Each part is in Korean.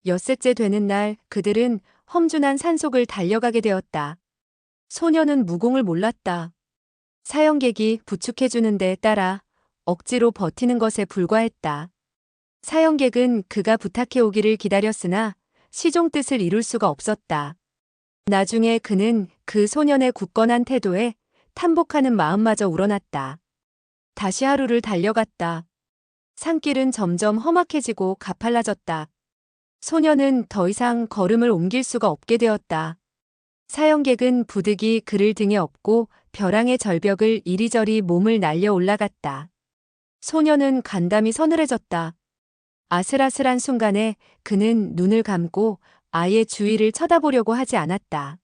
엿새째 되는 날 그들은 험준한 산속을 달려가게 되었다. 소녀는 무공을 몰랐다. 사형객이 부축해주는 데 따라 억지로 버티는 것에 불과했다. 사형객은 그가 부탁해 오기를 기다렸으나 시종 뜻을 이룰 수가 없었다. 나중에 그는 그 소년의 굳건한 태도에 탐복하는 마음마저 우러났다. 다시 하루를 달려갔다. 산길은 점점 험악해지고 가팔라졌다. 소년은 더 이상 걸음을 옮길 수가 없게 되었다. 사형객은 부득이 그를 등에 업고 벼랑의 절벽을 이리저리 몸을 날려 올라갔다. 소년은 간담이 서늘해졌다. 아슬아슬한 순간에 그는 눈을 감고 아예 주위를 쳐다보려고 하지 않았다.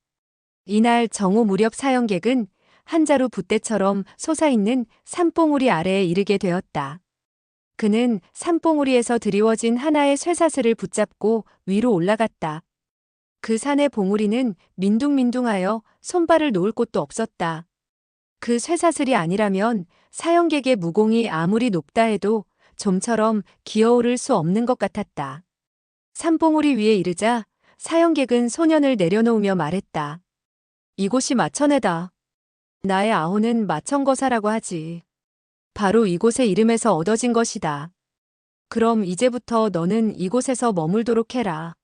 이날 정오 무렵 사형객은 한 자루 붓대처럼 솟아있는 산봉우리 아래에 이르게 되었다. 그는 산봉우리에서 드리워진 하나의 쇠사슬을 붙잡고 위로 올라갔다. 그 산의 봉우리는 민둥민둥하여 손발을 놓을 곳도 없었다. 그 쇠사슬이 아니라면 사형객의 무공이 아무리 높다 해도 좀처럼 기어오를 수 없는 것 같았다. 산봉우리 위에 이르자 사형객은 소년을 내려놓으며 말했다. 이곳이 마천회다. 나의 아호는 마천거사라고 하지. 바로 이곳의 이름에서 얻어진 것이다. 그럼 이제부터 너는 이곳에서 머물도록 해라.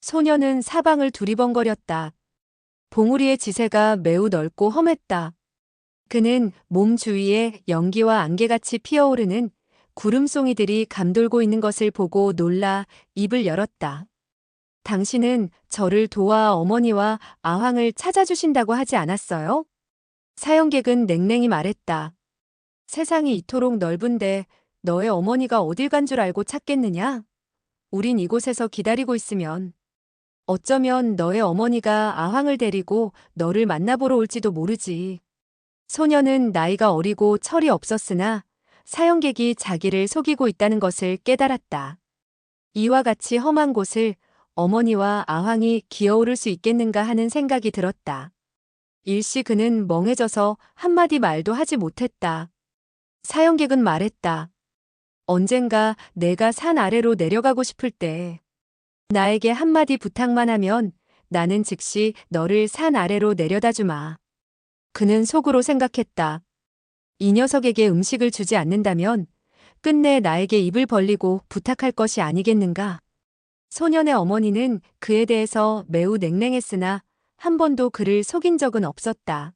소년은 사방을 두리번거렸다. 봉우리의 지세가 매우 넓고 험했다. 그는 몸 주위에 연기와 안개같이 피어오르는 구름송이들이 감돌고 있는 것을 보고 놀라 입을 열었다. 당신은 저를 도와 어머니와 아황을 찾아주신다고 하지 않았어요? 사형객은 냉랭히 말했다. 세상이 이토록 넓은데 너의 어머니가 어딜 간 줄 알고 찾겠느냐? 우린 이곳에서 기다리고 있으면 어쩌면 너의 어머니가 아황을 데리고 너를 만나보러 올지도 모르지. 소녀는 나이가 어리고 철이 없었으나 사형객이 자기를 속이고 있다는 것을 깨달았다. 이와 같이 험한 곳을 어머니와 아황이 기어오를 수 있겠는가 하는 생각이 들었다. 일시 그는 멍해져서 한마디 말도 하지 못했다. 사형객은 말했다. 언젠가 내가 산 아래로 내려가고 싶을 때 나에게 한마디 부탁만 하면 나는 즉시 너를 산 아래로 내려다 주마. 그는 속으로 생각했다. 이 녀석에게 음식을 주지 않는다면 끝내 나에게 입을 벌리고 부탁할 것이 아니겠는가. 소년의 어머니는 그에 대해서 매우 냉랭했으나 한 번도 그를 속인 적은 없었다.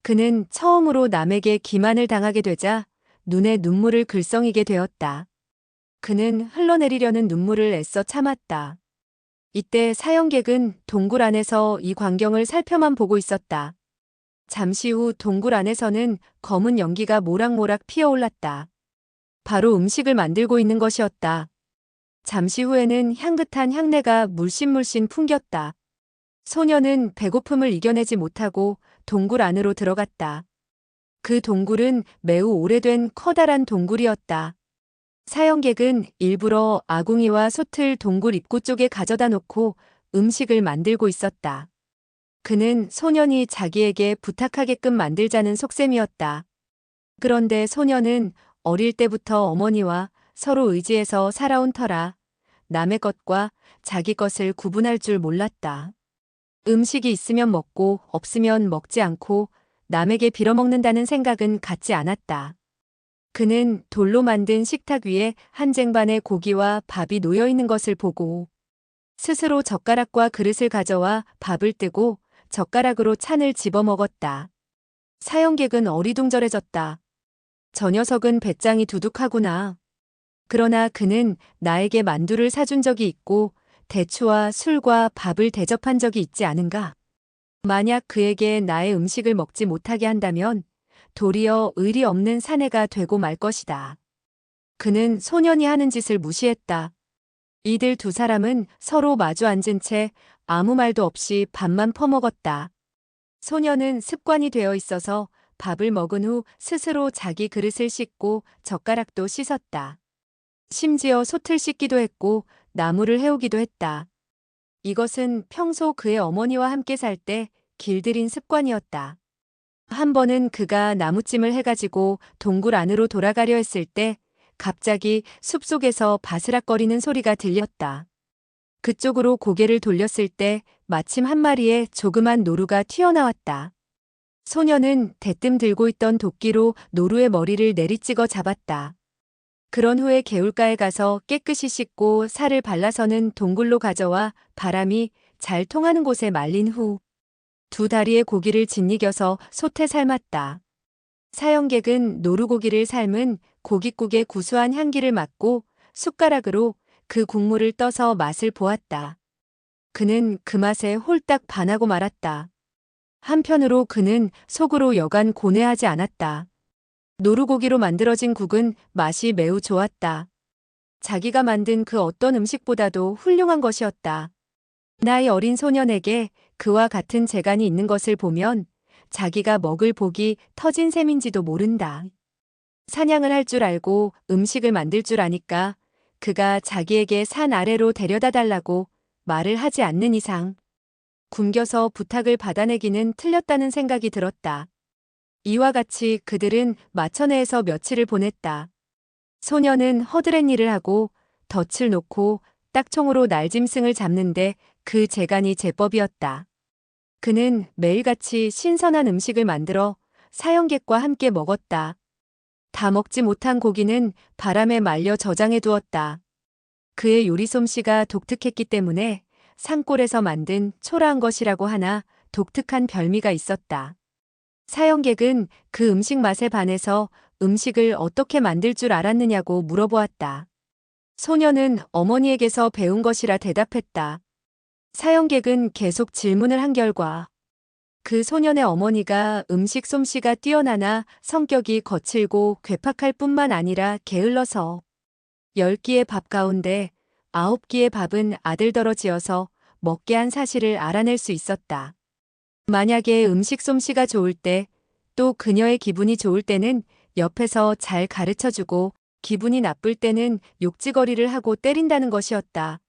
그는 처음으로 남에게 기만을 당하게 되자 눈에 눈물을 글썽이게 되었다. 그는 흘러내리려는 눈물을 애써 참았다. 이때 사형객은 동굴 안에서 이 광경을 살펴만 보고 있었다. 잠시 후 동굴 안에서는 검은 연기가 모락모락 피어올랐다. 바로 음식을 만들고 있는 것이었다. 잠시 후에는 향긋한 향내가 물씬물씬 풍겼다. 소녀는 배고픔을 이겨내지 못하고 동굴 안으로 들어갔다. 그 동굴은 매우 오래된 커다란 동굴이었다. 사형객은 일부러 아궁이와 솥을 동굴 입구 쪽에 가져다 놓고 음식을 만들고 있었다. 그는 소년이 자기에게 부탁하게끔 만들자는 속셈이었다. 그런데 소년은 어릴 때부터 어머니와 서로 의지해서 살아온 터라 남의 것과 자기 것을 구분할 줄 몰랐다. 음식이 있으면 먹고 없으면 먹지 않고 남에게 빌어먹는다는 생각은 갖지 않았다. 그는 돌로 만든 식탁 위에 한 쟁반의 고기와 밥이 놓여 있는 것을 보고 스스로 젓가락과 그릇을 가져와 밥을 뜨고 젓가락으로 찬을 집어먹었다. 사형객은 어리둥절해졌다. 저 녀석은 배짱이 두둑하구나. 그러나 그는 나에게 만두를 사준 적이 있고 대추와 술과 밥을 대접한 적이 있지 않은가? 만약 그에게 나의 음식을 먹지 못하게 한다면 도리어 의리 없는 사내가 되고 말 것이다. 그는 소년이 하는 짓을 무시했다. 이들 두 사람은 서로 마주 앉은 채 아무 말도 없이 밥만 퍼먹었다. 소년은 습관이 되어 있어서 밥을 먹은 후 스스로 자기 그릇을 씻고 젓가락도 씻었다. 심지어 솥을 씻기도 했고 나무를 해오기도 했다. 이것은 평소 그의 어머니와 함께 살 때 길들인 습관이었다. 한 번은 그가 나무찜을 해가지고 동굴 안으로 돌아가려 했을 때 갑자기 숲속에서 바스락거리는 소리가 들렸다. 그쪽으로 고개를 돌렸을 때 마침 한 마리의 조그만 노루가 튀어나왔다. 소녀는 대뜸 들고 있던 도끼로 노루의 머리를 내리찍어 잡았다. 그런 후에 개울가에 가서 깨끗이 씻고 살을 발라서는 동굴로 가져와 바람이 잘 통하는 곳에 말린 후 두 다리의 고기를 짓이겨서 솥에 삶았다. 사형객은 노루고기를 삶은 고깃국의 구수한 향기를 맡고 숟가락으로 그 국물을 떠서 맛을 보았다. 그는 그 맛에 홀딱 반하고 말았다. 한편으로 그는 속으로 여간 고뇌하지 않았다. 노루고기로 만들어진 국은 맛이 매우 좋았다. 자기가 만든 그 어떤 음식보다도 훌륭한 것이었다. 나이 어린 소년에게 그와 같은 재간이 있는 것을 보면 자기가 먹을 복이 터진 셈인지도 모른다. 사냥을 할 줄 알고 음식을 만들 줄 아니까 그가 자기에게 산 아래로 데려다 달라고 말을 하지 않는 이상 굶겨서 부탁을 받아내기는 틀렸다는 생각이 들었다. 이와 같이 그들은 마천에서 며칠을 보냈다. 소녀는 허드렛 일을 하고 덫을 놓고 딱총으로 날짐승을 잡는데 그 재간이 제법이었다. 그는 매일같이 신선한 음식을 만들어 사형객과 함께 먹었다. 다 먹지 못한 고기는 바람에 말려 저장해 두었다. 그의 요리 솜씨가 독특했기 때문에 산골에서 만든 초라한 것이라고 하나 독특한 별미가 있었다. 사형객은 그 음식 맛에 반해서 음식을 어떻게 만들 줄 알았느냐고 물어보았다. 소녀는 어머니에게서 배운 것이라 대답했다. 사형객은 계속 질문을 한 결과 그 소년의 어머니가 음식 솜씨가 뛰어나나 성격이 거칠고 괴팍할 뿐만 아니라 게을러서 10끼의 밥 가운데 9끼의 밥은 아들더러 지어서 먹게 한 사실을 알아낼 수 있었다. 만약에 음식 솜씨가 좋을 때, 또 그녀의 기분이 좋을 때는 옆에서 잘 가르쳐주고 기분이 나쁠 때는 욕지거리를 하고 때린다는 것이었다.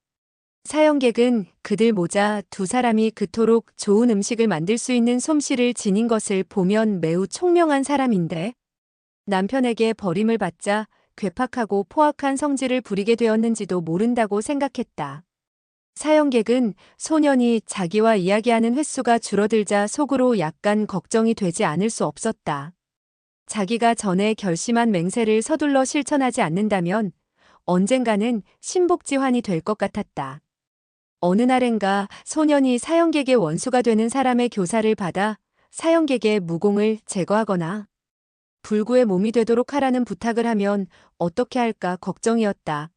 사형객은 그들 모자 두 사람이 그토록 좋은 음식을 만들 수 있는 솜씨를 지닌 것을 보면 매우 총명한 사람인데 남편에게 버림을 받자 괴팍하고 포악한 성질을 부리게 되었는지도 모른다고 생각했다. 사형객은 소년이 자기와 이야기하는 횟수가 줄어들자 속으로 약간 걱정이 되지 않을 수 없었다. 자기가 전에 결심한 맹세를 서둘러 실천하지 않는다면 언젠가는 신복지환이 될 것 같았다. 어느 날엔가 소년이 사형객의 원수가 되는 사람의 교사를 받아 사형객의 무공을 제거하거나 불구의 몸이 되도록 하라는 부탁을 하면 어떻게 할까 걱정이었다.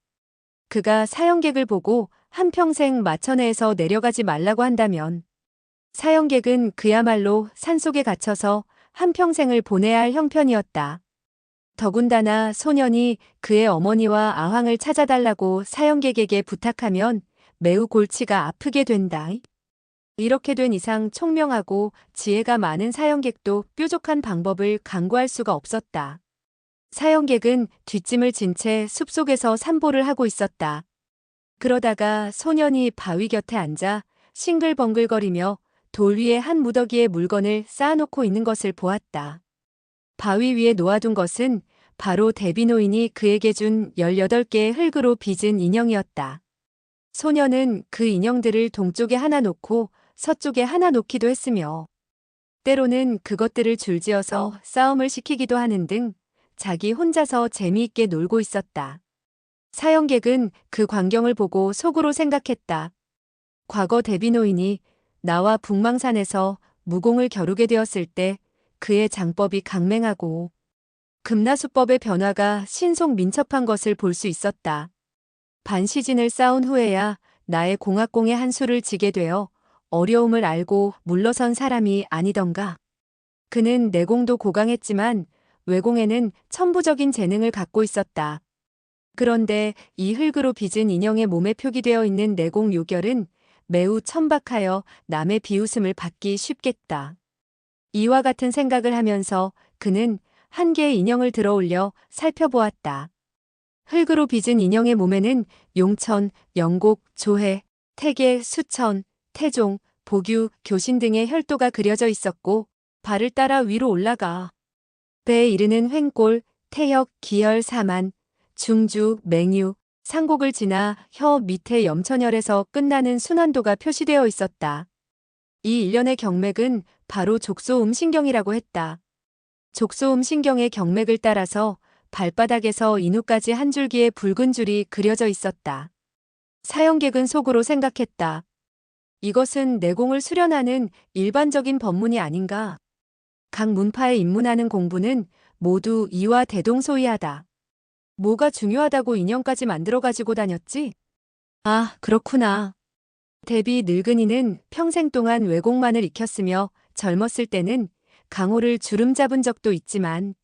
그가 사형객을 보고 한평생 마천에서 내려가지 말라고 한다면 사형객은 그야말로 산속에 갇혀서 한평생을 보내야 할 형편이었다. 더군다나 소년이 그의 어머니와 아황을 찾아달라고 사형객에게 부탁하면 매우 골치가 아프게 된다. 이렇게 된 이상 총명하고 지혜가 많은 사형객도 뾰족한 방법을 강구할 수가 없었다. 사형객은 뒷짐을 진 채 숲속에서 산보를 하고 있었다. 그러다가 소년이 바위 곁에 앉아 싱글벙글거리며 돌 위에 한 무더기의 물건을 쌓아놓고 있는 것을 보았다. 바위 위에 놓아둔 것은 바로 대비노인이 그에게 준 18개의 흙으로 빚은 인형이었다. 소년은 그 인형들을 동쪽에 하나 놓고 서쪽에 하나 놓기도 했으며 때로는 그것들을 줄지어서 싸움을 시키기도 하는 등 자기 혼자서 재미있게 놀고 있었다. 사형객은 그 광경을 보고 속으로 생각했다. 과거 대비노인이 나와 북망산에서 무공을 겨루게 되었을 때 그의 장법이 강맹하고 금나수법의 변화가 신속민첩한 것을 볼 수 있었다. 반시진을 쌓은 후에야 나의 공학공의 한 수를 지게 되어 어려움을 알고 물러선 사람이 아니던가. 그는 내공도 고강했지만 외공에는 천부적인 재능을 갖고 있었다. 그런데 이 흙으로 빚은 인형의 몸에 표기되어 있는 내공 요결은 매우 천박하여 남의 비웃음을 받기 쉽겠다. 이와 같은 생각을 하면서 그는 한 개의 인형을 들어 올려 살펴보았다. 흙으로 빚은 인형의 몸에는 용천, 영곡, 조해, 태계, 수천, 태종, 보규, 교신 등의 혈도가 그려져 있었고 발을 따라 위로 올라가 배에 이르는 횡골, 태역, 기열, 사만, 중주, 맹유, 상곡을 지나 혀 밑에 염천혈에서 끝나는 순환도가 표시되어 있었다. 이 일련의 경맥은 바로 족소음신경이라고 했다. 족소음신경의 경맥을 따라서 발바닥에서 인후까지 한 줄기의 붉은 줄이 그려져 있었다. 사형객은 속으로 생각했다. 이것은 내공을 수련하는 일반적인 법문이 아닌가. 각 문파에 입문하는 공부는 모두 이와 대동소이하다. 뭐가 중요하다고 인형까지 만들어 가지고 다녔지? 아, 그렇구나. 대비 늙은이는 평생 동안 외공만을 익혔으며 젊었을 때는 강호를 주름 잡은 적도 있지만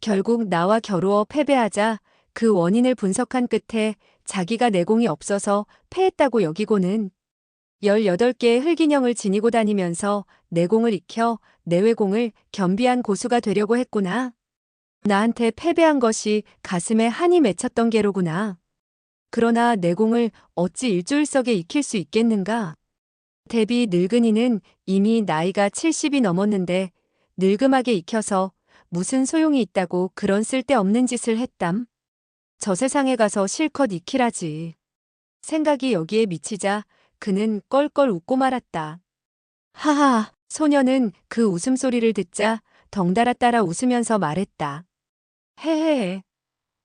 결국 나와 겨루어 패배하자 그 원인을 분석한 끝에 자기가 내공이 없어서 패했다고 여기고는 18개의 흙인형을 지니고 다니면서 내공을 익혀 내외공을 겸비한 고수가 되려고 했구나. 나한테 패배한 것이 가슴에 한이 맺혔던 게로구나. 그러나 내공을 어찌 일조일석에 익힐 수 있겠는가? 대비 늙은이는 이미 나이가 70이 넘었는데 늙음하게 익혀서 무슨 소용이 있다고 그런 쓸데없는 짓을 했담. 저 세상에 가서 실컷 익히라지. 생각이 여기에 미치자 그는 껄껄 웃고 말았다. 하하, 소녀는 그 웃음소리를 듣자 덩달아 따라 웃으면서 말했다. 헤헤헤.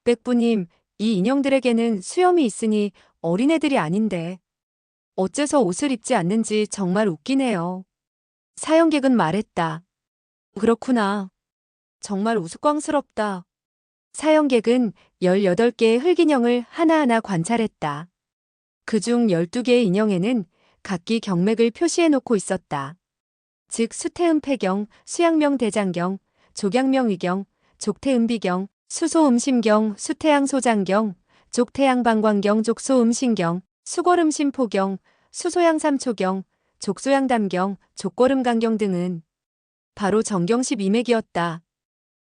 백부님, 이 인형들에게는 수염이 있으니 어린애들이 아닌데 어째서 옷을 입지 않는지 정말 웃기네요. 사형객은 말했다. 그렇구나. 정말 우스꽝스럽다. 사형객은 18개의 흙인형을 하나하나 관찰했다. 그중 12개의 인형에는 각기 경맥을 표시해 놓고 있었다. 즉 수태음패경, 수양명대장경, 족양명위경, 족태음비경, 수소음심경, 수태양소장경, 족태양방광경, 족소음신경, 수골음심포경, 수소양삼초경, 족소양담경, 족골음강경 등은 바로 정경 12맥이었다.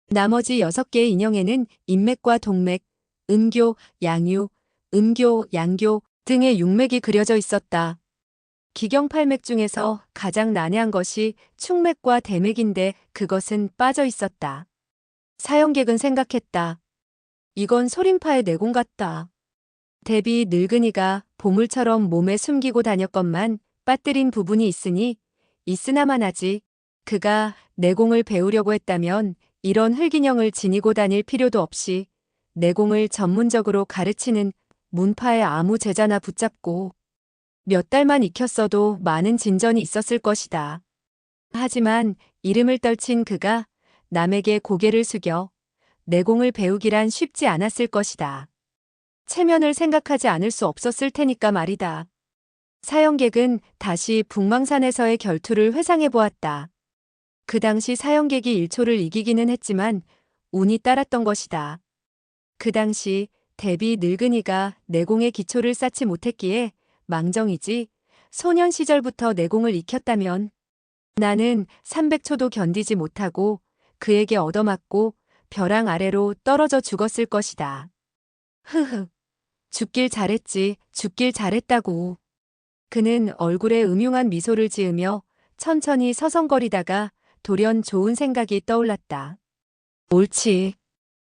나머지 6개의 인형에는 인맥과 동맥, 음교, 양유, 음교, 양교 등의 육맥이 그려져 있었다. 기경팔맥 중에서 가장 난해한 것이 충맥과 대맥인데 그것은 빠져 있었다. 사형객은 생각했다. 이건 소림파의 내공 같다. 대비 늙은이가 보물처럼 몸에 숨기고 다녔건만 빠뜨린 부분이 있으나만 하지. 그가 내공을 배우려고 했다면 이런 흙인형을 지니고 다닐 필요도 없이 내공을 전문적으로 가르치는 문파의 아무 제자나 붙잡고 몇 달만 익혔어도 많은 진전이 있었을 것이다. 하지만 이름을 떨친 그가 남에게 고개를 숙여 내공을 배우기란 쉽지 않았을 것이다. 체면을 생각하지 않을 수 없었을 테니까 말이다. 사형객은 다시 북망산에서의 결투를 회상해 보았다. 그 당시 사형객이 1초를 이기기는 했지만 운이 따랐던 것이다. 그 당시 대비 늙은이가 내공의 기초를 쌓지 못했기에 망정이지 소년 시절부터 내공을 익혔다면 나는 300초도 견디지 못하고 그에게 얻어맞고 벼랑 아래로 떨어져 죽었을 것이다. 흐흐. 죽길 잘했지, 죽길 잘했다고. 그는 얼굴에 음흉한 미소를 지으며 천천히 서성거리다가 돌연 좋은 생각이 떠올랐다. 옳지.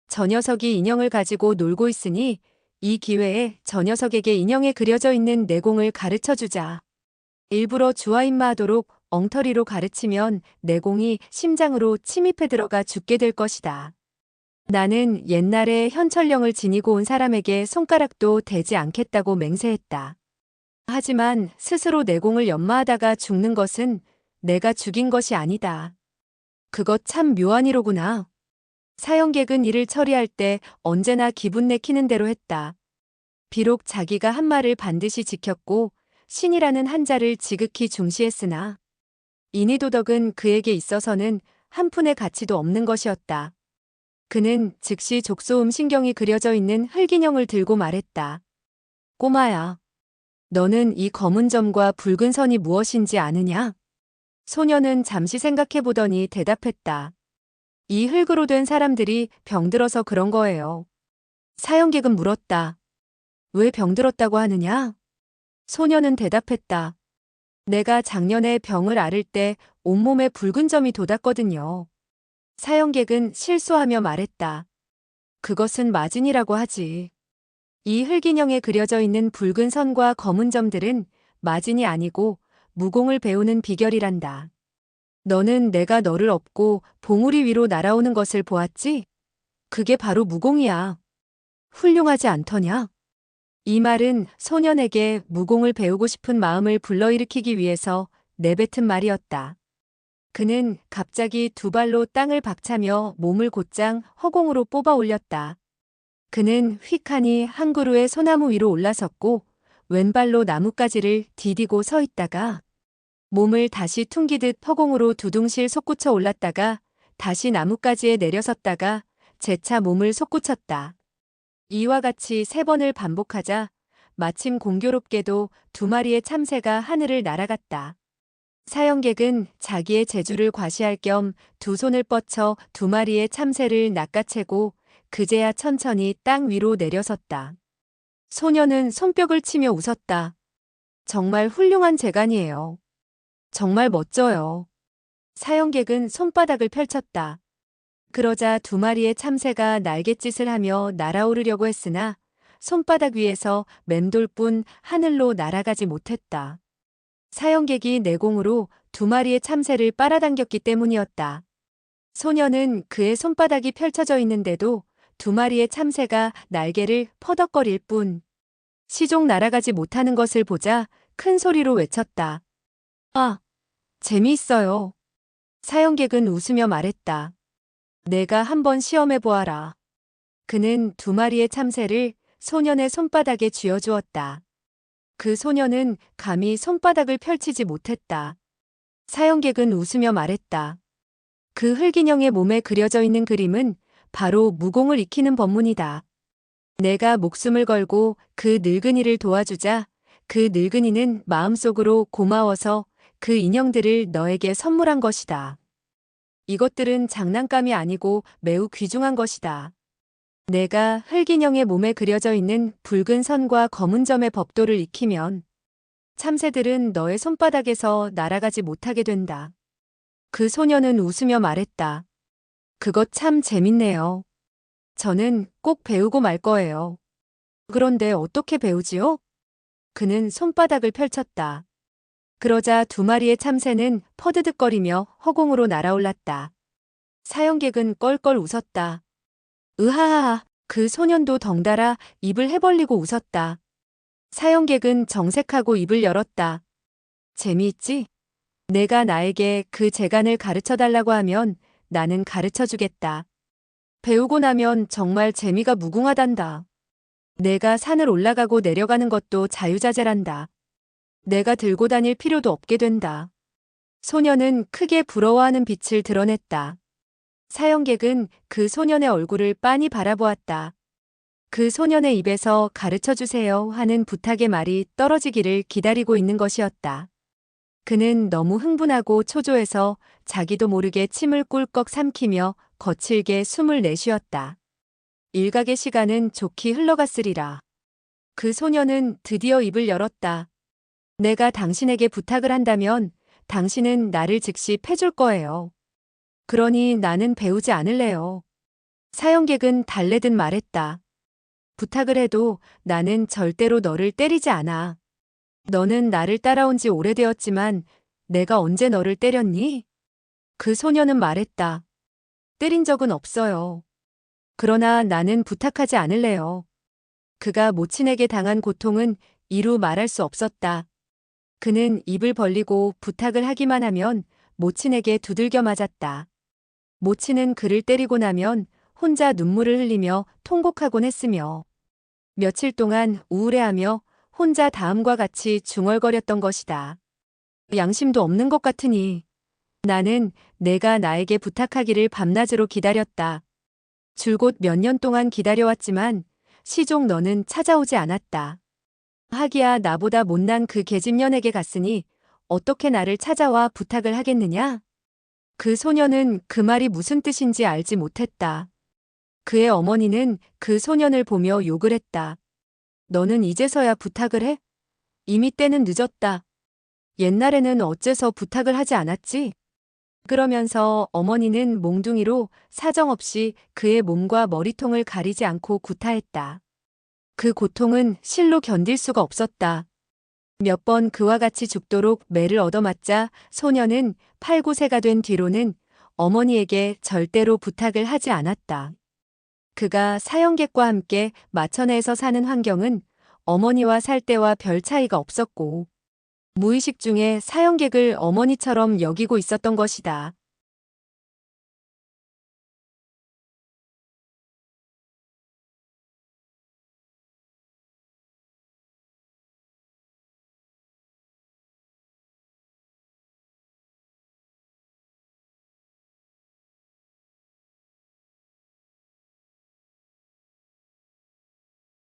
저 녀석이 인형을 가지고 놀고 있으니 이 기회에 저 녀석에게 인형에 그려져 있는 내공을 가르쳐주자. 일부러 주화인마하도록 엉터리로 가르치면 내공이 심장으로 침입해 들어가 죽게 될 것이다. 나는 옛날에 현철령을 지니고 온 사람에게 손가락도 대지 않겠다고 맹세했다. 하지만 스스로 내공을 연마하다가 죽는 것은 내가 죽인 것이 아니다. 그것 참 묘한 이로구나. 사형객은 일을 처리할 때 언제나 기분 내키는 대로 했다. 비록 자기가 한 말을 반드시 지켰고 신이라는 한자를 지극히 중시했으나 인의도덕은 그에게 있어서는 한 푼의 가치도 없는 것이었다. 그는 즉시 족소음 신경이 그려져 있는 흙인형을 들고 말했다. 꼬마야, 너는 이 검은 점과 붉은 선이 무엇인지 아느냐? 소녀는 잠시 생각해보더니 대답했다. 이 흙으로 된 사람들이 병들어서 그런 거예요. 사형객은 물었다. 왜 병들었다고 하느냐? 소녀는 대답했다. 내가 작년에 병을 앓을 때 온몸에 붉은 점이 돋았거든요. 사형객은 실소하며 말했다. 그것은 마진이라고 하지. 이 흙인형에 그려져 있는 붉은 선과 검은 점들은 마진이 아니고 무공을 배우는 비결이란다. 너는 내가 너를 업고 봉우리 위로 날아오는 것을 보았지? 그게 바로 무공이야. 훌륭하지 않더냐? 이 말은 소년에게 무공을 배우고 싶은 마음을 불러일으키기 위해서 내뱉은 말이었다. 그는 갑자기 두 발로 땅을 박차며 몸을 곧장 허공으로 뽑아 올렸다. 그는 휙하니 한 그루의 소나무 위로 올라섰고 왼발로 나뭇가지를 디디고 서 있다가 몸을 다시 퉁기듯 허공으로 두둥실 솟구쳐 올랐다가 다시 나뭇가지에 내려섰다가 재차 몸을 솟구쳤다. 이와 같이 3번을 반복하자 마침 공교롭게도 2마리의 참새가 하늘을 날아갔다. 사형객은 자기의 재주를 과시할 겸 두 손을 뻗쳐 2마리의 참새를 낚아채고 그제야 천천히 땅 위로 내려섰다. 소녀는 손뼉을 치며 웃었다. 정말 훌륭한 재간이에요. 정말 멋져요. 사형객은 손바닥을 펼쳤다. 그러자 2마리의 참새가 날갯짓을 하며 날아오르려고 했으나 손바닥 위에서 맴돌뿐 하늘로 날아가지 못했다. 사형객이 내공으로 2마리의 참새를 빨아당겼기 때문이었다. 소녀는 그의 손바닥이 펼쳐져 있는데도 2마리의 참새가 날개를 퍼덕거릴 뿐 시종 날아가지 못하는 것을 보자 큰 소리로 외쳤다. 아, 재미있어요. 사형객은 웃으며 말했다. 내가 한번 시험해 보아라. 그는 2마리의 참새를 소년의 손바닥에 쥐어주었다. 그 소년은 감히 손바닥을 펼치지 못했다. 사형객은 웃으며 말했다. 그 흙인형의 몸에 그려져 있는 그림은 바로 무공을 익히는 법문이다. 내가 목숨을 걸고 그 늙은이를 도와주자 그 늙은이는 마음속으로 고마워서 그 인형들을 너에게 선물한 것이다. 이것들은 장난감이 아니고 매우 귀중한 것이다. 내가 흙인형의 몸에 그려져 있는 붉은 선과 검은 점의 법도를 익히면 참새들은 너의 손바닥에서 날아가지 못하게 된다. 그 소녀는 웃으며 말했다. 그것 참 재밌네요. 저는 꼭 배우고 말 거예요. 그런데 어떻게 배우지요? 그는 손바닥을 펼쳤다. 그러자 2마리의 참새는 퍼드득거리며 허공으로 날아올랐다. 사형객은 껄껄 웃었다. 으하하하, 그 소년도 덩달아 입을 해벌리고 웃었다. 사형객은 정색하고 입을 열었다. 재미있지? 내가 나에게 그 재간을 가르쳐 달라고 하면 나는 가르쳐 주겠다. 배우고 나면 정말 재미가 무궁하단다. 내가 산을 올라가고 내려가는 것도 자유자재란다. 내가 들고 다닐 필요도 없게 된다. 소녀는 크게 부러워하는 빛을 드러냈다. 사형객은 그 소년의 얼굴을 빤히 바라보았다. 그 소년의 입에서 가르쳐 주세요 하는 부탁의 말이 떨어지기를 기다리고 있는 것이었다. 그는 너무 흥분하고 초조해서 자기도 모르게 침을 꿀꺽 삼키며 거칠게 숨을 내쉬었다. 일각의 시간은 좋게 흘러갔으리라. 그 소년은 드디어 입을 열었다. 내가 당신에게 부탁을 한다면 당신은 나를 즉시 패줄 거예요. 그러니 나는 배우지 않을래요. 사형객은 달래듯 말했다. 부탁을 해도 나는 절대로 너를 때리지 않아. 너는 나를 따라온 지 오래되었지만 내가 언제 너를 때렸니? 그 소녀는 말했다. 때린 적은 없어요. 그러나 나는 부탁하지 않을래요. 그가 모친에게 당한 고통은 이루 말할 수 없었다. 그는 입을 벌리고 부탁을 하기만 하면 모친에게 두들겨 맞았다. 모친은 그를 때리고 나면 혼자 눈물을 흘리며 통곡하곤 했으며 며칠 동안 우울해하며 혼자 다음과 같이 중얼거렸던 것이다. 양심도 없는 것 같으니 나는 내가 나에게 부탁하기를 밤낮으로 기다렸다. 줄곧 몇 년 동안 기다려왔지만 시종 너는 찾아오지 않았다. 하기야 나보다 못난 그 계집년에게 갔으니 어떻게 나를 찾아와 부탁을 하겠느냐? 그 소녀는 그 말이 무슨 뜻인지 알지 못했다. 그의 어머니는 그 소년을 보며 욕을 했다. 너는 이제서야 부탁을 해? 이미 때는 늦었다. 옛날에는 어째서 부탁을 하지 않았지? 그러면서 어머니는 몽둥이로 사정없이 그의 몸과 머리통을 가리지 않고 구타했다. 그 고통은 실로 견딜 수가 없었다. 몇 번 그와 같이 죽도록 매를 얻어맞자 소녀는 팔구세가 된 뒤로는 어머니에게 절대로 부탁을 하지 않았다. 그가 사형객과 함께 마천에서 사는 환경은 어머니와 살 때와 별 차이가 없었고 무의식 중에 사형객을 어머니처럼 여기고 있었던 것이다.